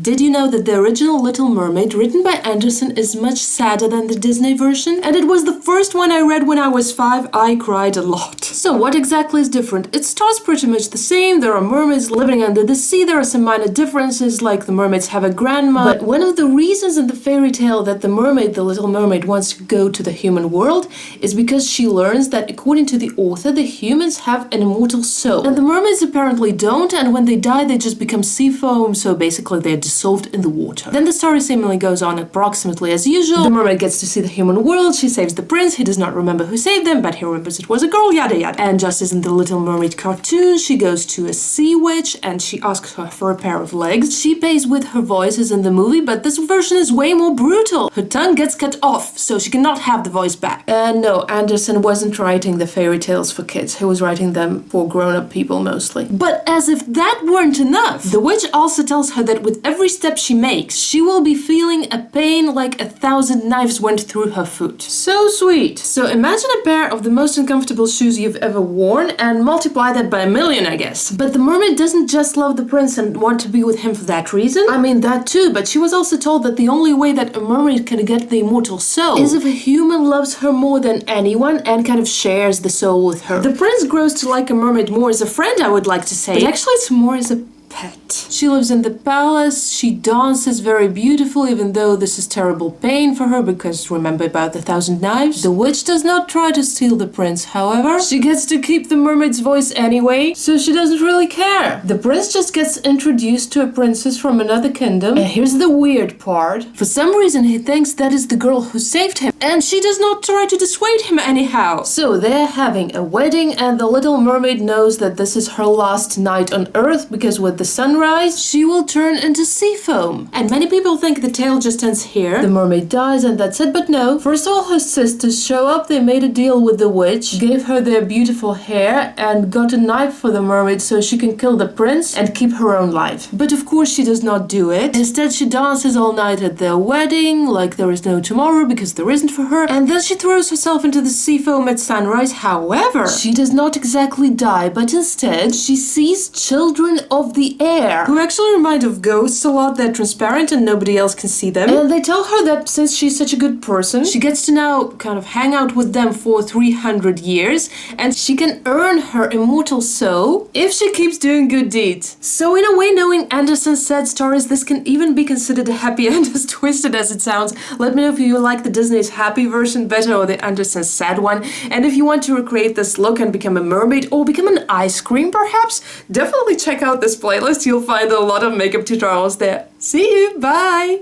Did you know that the original Little Mermaid, written by Andersen, is much sadder than the Disney version? And it was the first one I read when I was 5. I cried a lot. So what exactly is different? It starts pretty much the same. There are mermaids living under the sea. There are some minor differences, like the mermaids have a grandma. But one of the reasons in the fairy tale that the mermaid, the Little Mermaid, wants to go to the human world is because she learns that, according to the author, the humans have an immortal soul. And the mermaids apparently don't, and when they die, they just become sea foam, so basically they're dissolved in the water. Then the story seemingly goes on approximately as usual. The mermaid gets to see the human world, she saves the prince, he does not remember who saved them, but he remembers it was a girl, yada yada. And just as in the Little Mermaid cartoon, she goes to a sea witch and she asks her for a pair of legs. She pays with her voice as in the movie, but this version is way more brutal. Her tongue gets cut off, so she cannot have the voice back. No, Andersen wasn't writing the fairy tales for kids, he was writing them for grown-up people mostly. But as if that weren't enough, the witch also tells her that with every step she makes, she will be feeling a pain like 1,000 knives went through her foot. So sweet. So imagine a pair of the most uncomfortable shoes you've ever worn and multiply that by 1,000,000, I guess. But the mermaid doesn't just love the prince and want to be with him for that reason. I mean, that too, but she was also told that the only way that a mermaid can get the immortal soul is if a human loves her more than anyone and kind of shares the soul with her. The prince grows to like a mermaid more as a friend, I would like to say, but actually it's more as a pet. She lives in the palace, she dances very beautiful, even though this is terrible pain for her because remember about the 1,000 knives? The witch does not try to steal the prince, however. She gets to keep the mermaid's voice anyway, so she doesn't really care. The prince just gets introduced to a princess from another kingdom, and here's the weird part. For some reason he thinks that is the girl who saved him, and she does not try to dissuade him anyhow. So they're having a wedding, and the Little Mermaid knows that this is her last night on Earth because with the sunrise, she will turn into sea foam. And many people think the tale just ends here. The mermaid dies and that's it, but no. First of all, her sisters show up, they made a deal with the witch, gave her their beautiful hair, and got a knife for the mermaid so she can kill the prince and keep her own life. But of course she does not do it. Instead, she dances all night at their wedding, like there is no tomorrow because there isn't for her, and then she throws herself into the sea foam at sunrise. However, she does not exactly die, but instead, she sees children of the air, who actually remind of ghosts a lot. They're transparent and nobody else can see them. And they tell her that since she's such a good person, she gets to now kind of hang out with them for 300 years, and she can earn her immortal soul if she keeps doing good deeds. So in a way, knowing Andersen's sad stories, this can even be considered a happy end, as twisted as it sounds. Let me know if you like the Disney's happy version better or the Andersen's sad one. And if you want to recreate this look and become a mermaid or become an ice cream perhaps, definitely check out this playlist. You'll find a lot of makeup tutorials there. See you, bye!